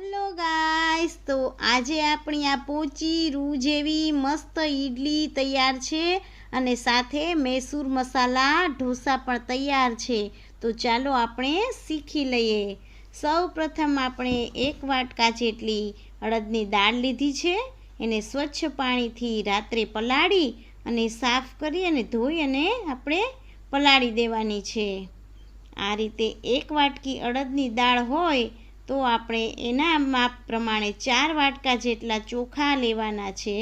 Hello guys, તો આજે આપણી આ પોચી રૂ જેવી મસ્ત ઈડલી તૈયાર છે અને સાથે મૈસૂર મસાલા ઢોસા પણ તૈયાર છે। તો ચાલો આપણે શીખી લઈએ। સૌ પ્રથમ આપણે 1 વાટકા જેટલી અડદની દાળ લીધી છે। એને સ્વચ્છ પાણીથી રાત્રે પલાળી અને સાફ કરી અને ધોઈ અને આપણે પલાળી દેવાની છે। આ રીતે 1 વાટકી અડદની દાળ હોય તો આપણે એના માપ પ્રમાણે 4 વાટકા જેટલા ચોખા લેવાના છે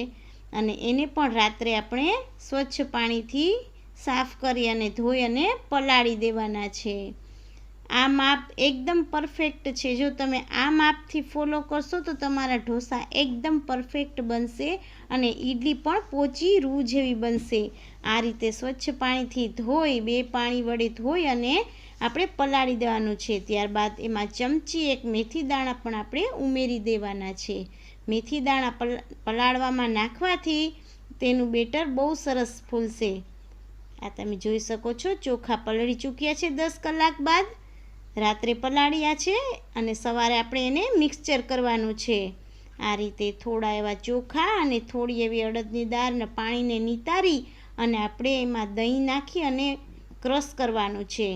અને એને પણ રાત્રે આપણે સ્વચ્છ પાણીથી સાફ કરી અને ધોઈ અને પલાળી દેવાના છે। આ માપ એકદમ પરફેક્ટ છે। જો તમે આ માપથી ફોલો કરશો તો તમારા ઢોસા એકદમ પરફેક્ટ બનશે અને ઈડલી પણ પોચી રૂ જેવી બનશે। આ રીતે સ્વચ્છ પાણીથી ધોઈ 2 પાણી વડે ધોઈ અને આપણે પલાળી દેવાનું છે। ત્યારબાદ એમાં ચમચી 1 મેથી દાણા પણ આપણે ઉમેરી દેવાના છે। મેથી દાણા પલાળવામાં નાખવાથી તેનું બેટર બહુ સરસ ફૂલશે। આ તમે જોઈ શકો છો, ચોખા પલળી ચૂક્યા છે 10 કલાક બાદ, રાત્રે પલાળ્યા છે અને સવારે આપણે એને મિક્સચર કરવાનું છે। આ રીતે થોડા એવા ચોખા અને થોડી એવી અડદની દાળને પાણીને નિતારી અને આપણે એમાં દહીં નાખી અને ક્રશ કરવાનું છે।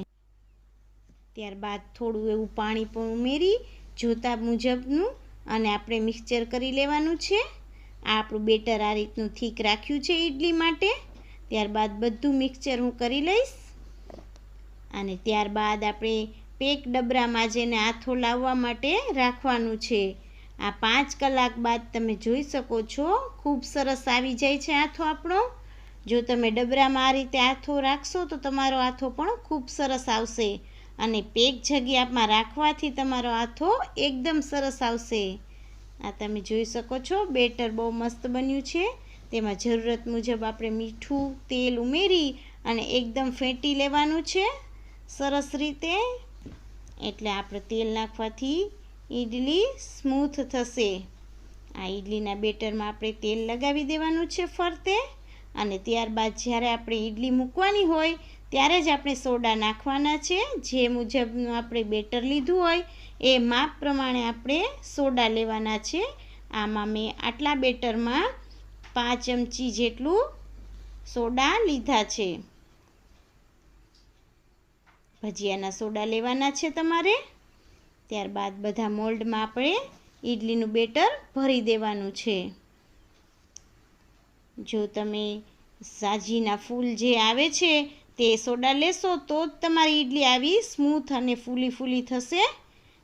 ત્યારબાદ થોડું એવું પાણી પણ ઉમેરી જોતા મુજબનું અને આપણે મિક્સચર કરી લેવાનું છે। આ આપણું બેટર આ રીતનું થીક રાખ્યું છે ઈડલી માટે। ત્યારબાદ બધું મિક્સચર હું કરી લઈશ અને ત્યારબાદ આપણે પેક ડબરામાં જેને આથો લાવવા માટે રાખવાનું છે। આ 5 કલાક બાદ તમે જોઈ શકો છો ખૂબ સરસ આવી જાય છે આથો આપણો। જો તમે ડબરામાં આ રીતે આથો રાખશો તો તમારો આથો પણ ખૂબ સરસ આવશે અને પેક જગ્યામાં રાખવાથી તમારો આથો એકદમ સરસ આવશે। આ તમે જોઈ શકો છો બેટર બહુ મસ્ત બન્યું છે। તેમાં જરૂરત મુજબ આપણે મીઠું તેલ ઉમેરી અને એકદમ ફેંટી લેવાનું છે સરસ રીતે, એટલે આપણે તેલ નાખવાથી ઈડલી સ્મૂથ થશે। આ ઈડલીના બેટરમાં આપણે તેલ લગાવી દેવાનું છે ફરતે અને ત્યારબાદ જ્યારે આપણે ઈડલી મૂકવાની હોય ત્યારે જ આપણે સોડા નાખવાના છે। જે મુજબનું આપણે બેટર લીધું હોય એ માપ પ્રમાણે આપણે સોડા લેવાના છે। આમાં મેં આટલા બેટરમાં 5 ચમચી જેટલું સોડા લીધા છે। ભજીયાના સોડા લેવાના છે તમારે। ત્યારબાદ બધા મોલ્ડમાં આપણે ઈડલીનું બેટર ભરી દેવાનું છે। જો તમે સાજીના ફૂલ જે આવે છે તે સોડા લેશો તો જ તમારી ઈડલી આવી સ્મૂથ અને ફૂલી થશે।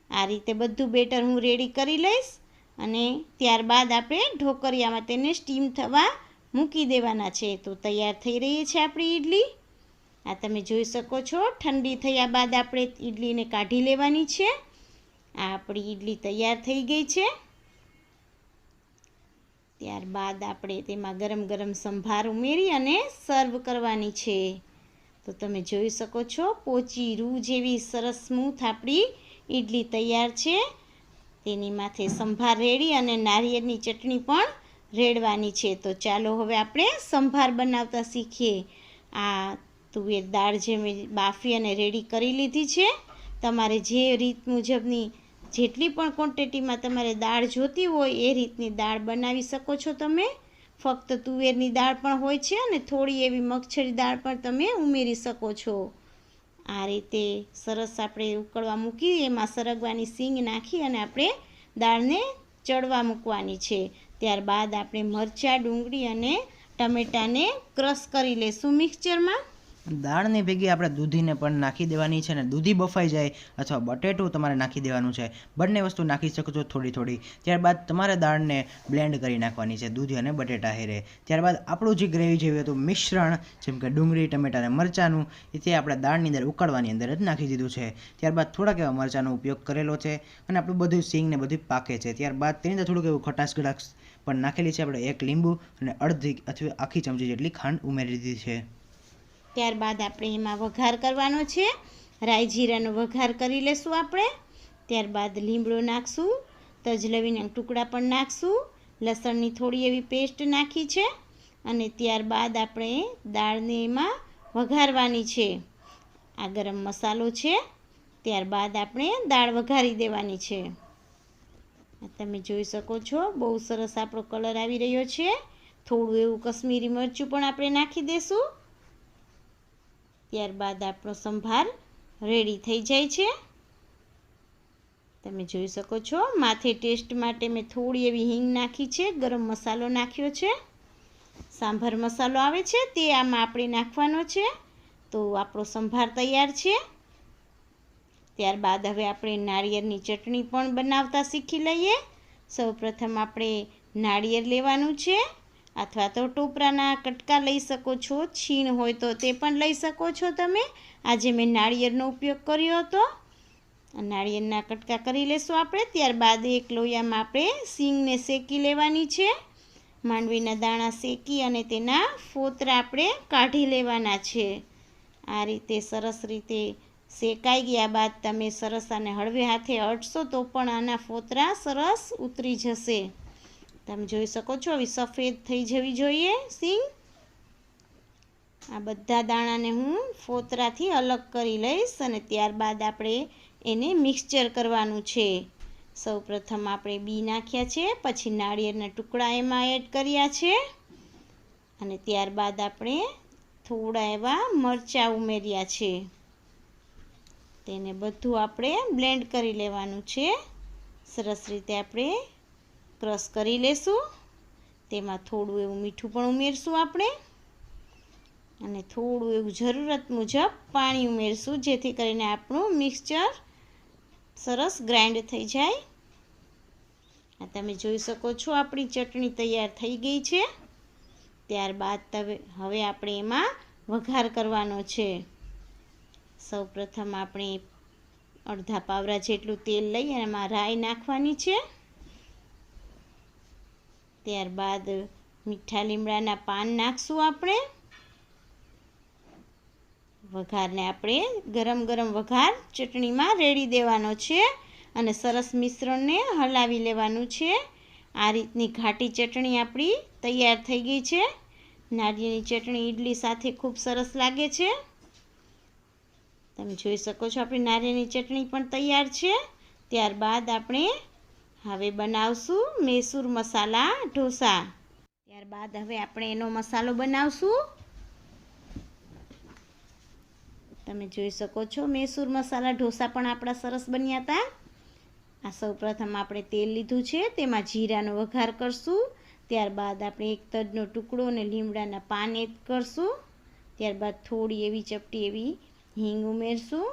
આ રીતે બધું બેટર હું રેડી કરી લઈશ અને ત્યારબાદ આપણે ઢોકળિયામાં તેને સ્ટીમ થવા મૂકી દેવાના છે। તો તૈયાર થઈ રહી છે આપણી ઈડલી। આ તમે જોઈ શકો છો ઠંડી થયા બાદ આપણે ઈડલીને કાઢી લેવાની છે। આ આપણી ઈડલી તૈયાર થઈ ગઈ છે। ત્યારબાદ આપણે તેમાં ગરમ સંભાર ઉમેરી અને સર્વ કરવાની છે। તો તમે જોઈ શકો છો પોચી રૂ જેવી સરસ સ્મૂથ આપણી ઈડલી તૈયાર છે। તેની માથે સંભાર રેડી અને નારિયેળની ચટણી પણ રેડવાની છે। તો ચાલો હવે આપણે સંભાર બનાવતા શીખીએ। આ તુવેર દાળ જે મેં બાફી અને રેડી કરી લીધી છે। તમારે જે રીત મુજબની જેટલી પણ ક્વોન્ટિટીમાં તમારે દાળ જોતી હોય એ રીતની દાળ બનાવી શકો છો તમે। ફક્ત તુવેરની દાળ પણ હોય છે અને થોડી એવી મગછરી દાળ પણ તમે ઉમેરી શકો છો। આ રીતે સરસ આપણે ઉકળવા મૂકી એમાં સરગવાની સીંગ નાખી અને આપણે દાળને ચડવા મૂકવાની છે। ત્યારબાદ આપણે મરચાં, ડુંગળી અને ટમેટાને ક્રશ કરી લઈશું મિક્સચરમાં। દાળની ભેગી આપણે દૂધીને પણ નાખી દેવાની છે અને દૂધી બફાઈ જાય અથવા બટેટું તમારે નાખી દેવાનું છે। બંને વસ્તુ નાખી શકો છો થોડી। ત્યારબાદ તમારે દાળને બ્લેન્ડ કરી નાખવાની છે દૂધી અને બટેટા હેરે। ત્યારબાદ આપણું જે ગ્રેવી જેવું હતું મિશ્રણ, જેમ કે ડુંગળી, ટમેટા અને મરચાંનું, એ તે આપણે દાળની અંદર ઉકળવાની અંદર જ નાખી દીધું છે। ત્યારબાદ થોડાક એવા મરચાંનો ઉપયોગ કરેલો છે અને આપણું બધું સીંગ ને બધું પાકે છે। ત્યારબાદ તેની અંદર થોડુંક એવું ખટાશ ગળાશ પણ નાખેલી છે આપણે 1 લીંબુ અને અડધી અથવા આખી ચમચી જેટલી ખાંડ ઉમેરી દીધી છે। ત્યારબાદ આપણે એમાં વઘાર કરવાનો છે। રાઈ જીરાનો વઘાર કરી લેશું આપણે। ત્યારબાદ લીમડો નાખશું, તજ લવિંગના ટુકડા પણ નાખશું, લસણની થોડી એવી પેસ્ટ નાખી છે અને ત્યારબાદ આપણે દાળને એમાં વઘારવાની છે। આ ગરમ મસાલો છે। ત્યારબાદ આપણે દાળ વઘારી દેવાની છે તમે જોઈ શકો છો બહુ સરસ આપણો કલર આવી રહ્યો છે. થોડું એવું કશ્મીરી મરચું પણ આપણે નાખી દઈશું. ત્યારબાદ આપણો સંભાર રેડી થઈ જાય છે. તમે જોઈ શકો છો માથે ટેસ્ટ માટે મેં થોડી એવી હિંગ નાખી છે, ગરમ મસાલો નાખ્યો છે, સાંભાર મસાલો આવે છે તે આમાં આપણે નાખવાનો છે. તો આપણો સંભાર તૈયાર છે. ત્યારબાદ હવે આપણે નાળિયેરની ચટણી પણ બનાવતા શીખી લઈએ. સૌપ્રથમ આપણે નાળિયેર લેવાનું છે, અથવા તો ટોપરાના કટકા લઈ શકો છો, છીણ હોય તો તે પણ લઈ શકો છો તમે. આજે મેં નાળિયેરનો ઉપયોગ કર્યો હતો. નાળિયેરના કટકા કરી લેશું આપણે. ત્યારબાદ એક લોયામાં આપણે સિંગને શેકી લેવાની છે. માંડવીના દાણા શેકી અને તેના ફોતરા આપણે કાઢી લેવાના છે. આ રીતે સરસ રીતે શેકાઈ ગયા બાદ તમે સરસ આને હળવે હાથે અડશો તો પણ આના ફોતરા સરસ ઉતરી જશે. તમે જોઈ શકો છો આવી સફેદ થઈ જવી જોઈએ સિંગ. આ બધા દાણાને હું ફોતરાથી અલગ કરી લઈશ અને ત્યારબાદ આપણે એને મિક્સચર કરવાનું છે. સૌપ્રથમ આપણે બી નાખ્યા છે, પછી નાળિયેરના ટુકડા એમાં એડ કર્યા છે અને ત્યારબાદ આપણે થોડા એવા મરચાં ઉમેર્યા છે. તેને બધું આપણે બ્લેન્ડ કરી લેવાનું છે. સરસ રીતે આપણે ક્રશ કરી લેશું. તેમાં થોડું એવું મીઠું પણ ઉમેરશું આપણે અને થોડું એવું જરૂરત મુજબ પાણી ઉમેરશું, જેથી કરીને આપણું મિક્સચર સરસ ગ્રાઇન્ડ થઈ જાય. આ તમે જોઈ શકો છો આપણી ચટણી તૈયાર થઈ ગઈ છે. ત્યારબાદ હવે આપણે એમાં વઘાર કરવાનો છે. સૌપ્રથમ આપણે અડધા પાવરા જેટલું તેલ લઈ અને એમાં રાઈ નાખવાની છે. ત્યારબાદ મીઠા લીમડાના પાન નાખશું આપણે. વઘારને આપણે ગરમ ગરમ વઘાર ચટણીમાં રેડી દેવાનો છે અને સરસ મિશ્રણને હલાવી લેવાનું છે. આ રીતની ઘાટી ચટણી આપણી તૈયાર થઈ ગઈ છે. નાળિયેરની ચટણી ઈડલી સાથે ખૂબ સરસ લાગે છે. તમે જોઈ શકો છો આપણી નાળિયેરની ચટણી પણ તૈયાર છે. ત્યારબાદ આપણે હવે બનાવશું મૈસૂર મસાલા ઢોસા. ત્યારબાદ હવે આપણે એનો મસાલો બનાવશું. તમે જોઈ શકો છો મૈસૂર મસાલા ઢોસા પણ આપણા સરસ બન્યા હતા. આ સૌપ્રથમ આપણે તેલ લીધું છે, તેમાં જીરાનો વઘાર કરશું. ત્યારબાદ આપણે એક તજનો ટુકડો અને લીમડાના પાન એડ કરશું. ત્યારબાદ થોડી એવી ચપટી એવી હિંગ ઉમેરશું.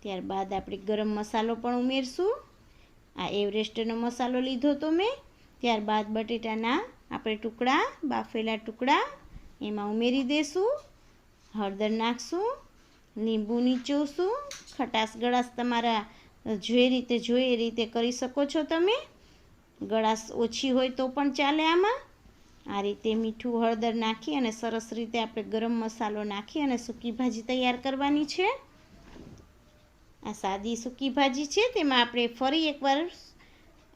ત્યારબાદ આપણે ગરમ મસાલો પણ ઉમેરશું. આ એવરેસ્ટનો મસાલો લીધો તો મેં. ત્યારબાદ બટેટાના આપણે ટુકડા, બાફેલા ટુકડા એમાં ઉમેરી દઈશું. હળદર નાખશું, લીંબુ નીચોવશું. ખટાશ ગળાશ તમારા જે રીતે જોઈએ એ રીતે કરી શકો છો તમે. ગળાશ ઓછી હોય તો પણ ચાલે આમાં. આ રીતે મીઠું હળદર નાખી અને સરસ રીતે આપણે ગરમ મસાલો નાખી અને સૂકી ભાજી તૈયાર કરવાની છે. આ સાદી સૂકી ભાજી છે, તેમાં આપણે ફરી એકવાર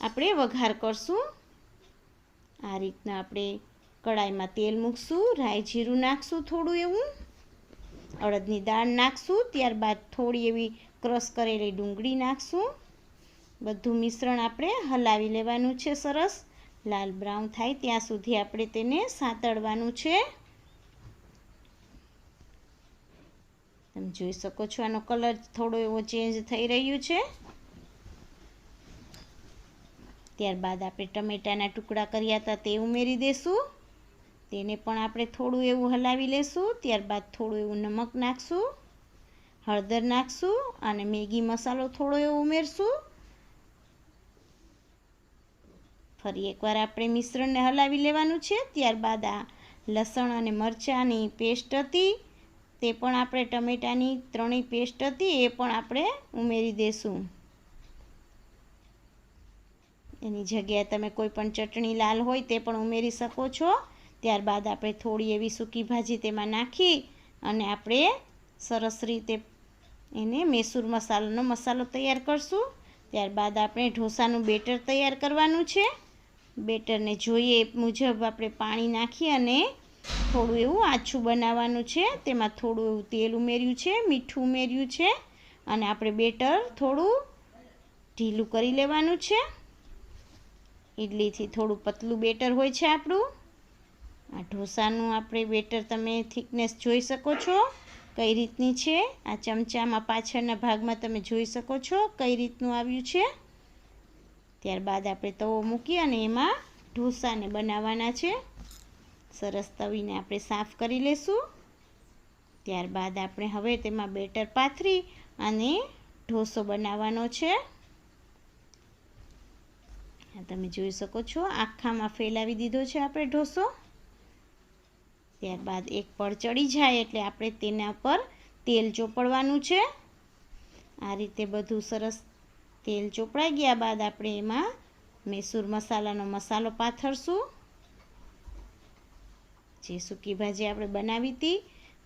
આપણે વઘાર કરશું. આ રીતના આપણે કડાઈમાં તેલ મૂકશું, રાઈ જીરું નાખશું થોડું એવું, અડદની દાળ નાખશું. ત્યારબાદ થોડી એવી ક્રશ કરેલી ડુંગળી નાખશું. બધું મિશ્રણ આપણે હલાવી લેવાનું છે. સરસ લાલ બ્રાઉન થાય ત્યાં સુધી આપણે તેને સાંતળવાનું છે. તમે જોઈ શકો છો આનો કલર થોડો એવો ચેન્જ થઈ રહ્યું છે. ત્યારબાદ આપણે ટમેટાના ટુકડા કર્યા હતા તે ઉમેરી દઈશું. તેને પણ આપણે થોડું એવું હલાવી લેશું. ત્યારબાદ થોડું એવું નમક નાખશું, હળદર નાખશું અને મેગી મસાલો થોડો એવો ઉમેરશું. ફરી એકવાર આપણે મિશ્રણને હલાવી લેવાનું છે. ત્યારબાદ આ લસણ અને મરચાંની પેસ્ટ હતી તે પણ આપણે ટમેટાની ત્રણેય પેસ્ટ હતી એ પણ આપણે ઉમેરી દઈશું. એની જગ્યાએ તમે કોઈ પણ ચટણી લાલ હોય તે પણ ઉમેરી શકો છો. ત્યારબાદ આપણે થોડી એવી સૂકી ભાજી તેમાં નાખી અને આપણે સરસ રીતે એને મૈસૂર મસાલાનો મસાલો તૈયાર કરશું. ત્યારબાદ આપણે ઢોસાનું બેટર તૈયાર કરવાનું છે. બેટરને જોઈએ એ મુજબ આપણે પાણી નાખી અને થોડું એવું આછું બનાવવાનું છે. તેમાં થોડું એવું તેલ ઉમેર્યું છે, મીઠું ઉમેર્યું છે અને આપણે બેટર થોડું ઢીલું કરી લેવાનું છે. ઈડલીથી થોડું પતલું બેટર હોય છે આપણું. આ ઢોસાનું આપણે બેટર તમે થિકનેસ જોઈ શકો છો કઈ રીતની છે. આ ચમચામાં પાછળના ભાગમાં તમે જોઈ શકો છો કઈ રીતનું આવ્યું છે. ત્યારબાદ આપણે તવો મૂકી અને એમાં ઢોસાને બનાવવાના છે. સરસ તવીને આપણે સાફ કરી લેશું. ત્યારબાદ આપણે હવે તેમાં બેટર પાથરી અને ઢોસો બનાવવાનો છે. તમે જોઈ શકો છો આખામાં ફેલાવી દીધો છે આપણે ઢોસો. ત્યારબાદ એક પડ ચડી જાય એટલે આપણે તેના પર તેલ ચોપડવાનું છે. આ રીતે બધું સરસ તેલ ચોપડાઈ ગયા બાદ આપણે એમાં મૈસૂર મસાલાનો મસાલો પાથરશું. જે સૂકી ભાજી આપણે બનાવી હતી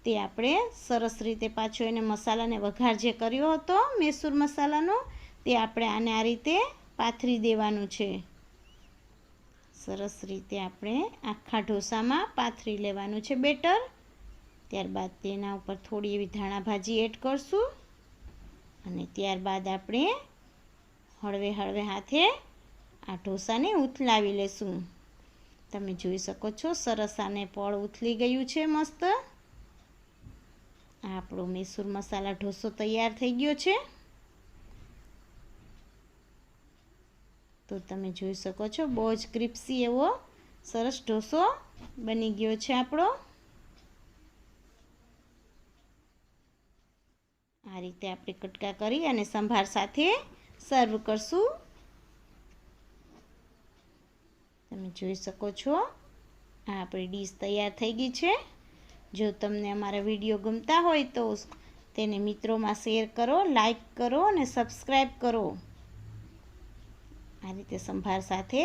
તે આપણે સરસ રીતે પાછો એને મસાલાને વઘાર જે કર્યો હતો મૈસૂર મસાલાનો તે આપણે આને આ રીતે પાથરી દેવાનું છે. સરસ રીતે આપણે આખા ઢોસામાં પાથરી લેવાનું છે બેટર. ત્યારબાદ તેના ઉપર થોડી એવી ધાણા ભાજી એડ કરશું અને ત્યારબાદ આપણે હળવે હળવે હાથે આ ઢોસાને ઉથલાવી લેશું. તમે જોઈ શકો છો સરસ આને પળ ઉથલી ગયું છે મસ્ત. આપણો મૈસૂર મસાલા ઢોસો તૈયાર થઈ ગયો છે. તો તમે જોઈ શકો છો બહુ જ ક્રિસ્પી એવો સરસ ઢોસો બની ગયો છે આપણો. આ રીતે આપણે કટકા કરી અને સંભાર સાથે સર્વ કરશું. તમે જોઈ શકો છો આ આપણી ડીશ તૈયાર થઈ ગઈ છે. જો તમને અમારા વિડીયો ગમતા હોય તો તેને મિત્રોમાં શેર કરો, લાઈક કરો અને સબસ્ક્રાઈબ કરો. આ રીતે સંભાર સાથે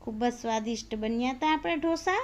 ખૂબ જ સ્વાદિષ્ટ બન્યા હતા આપણે ઢોસા.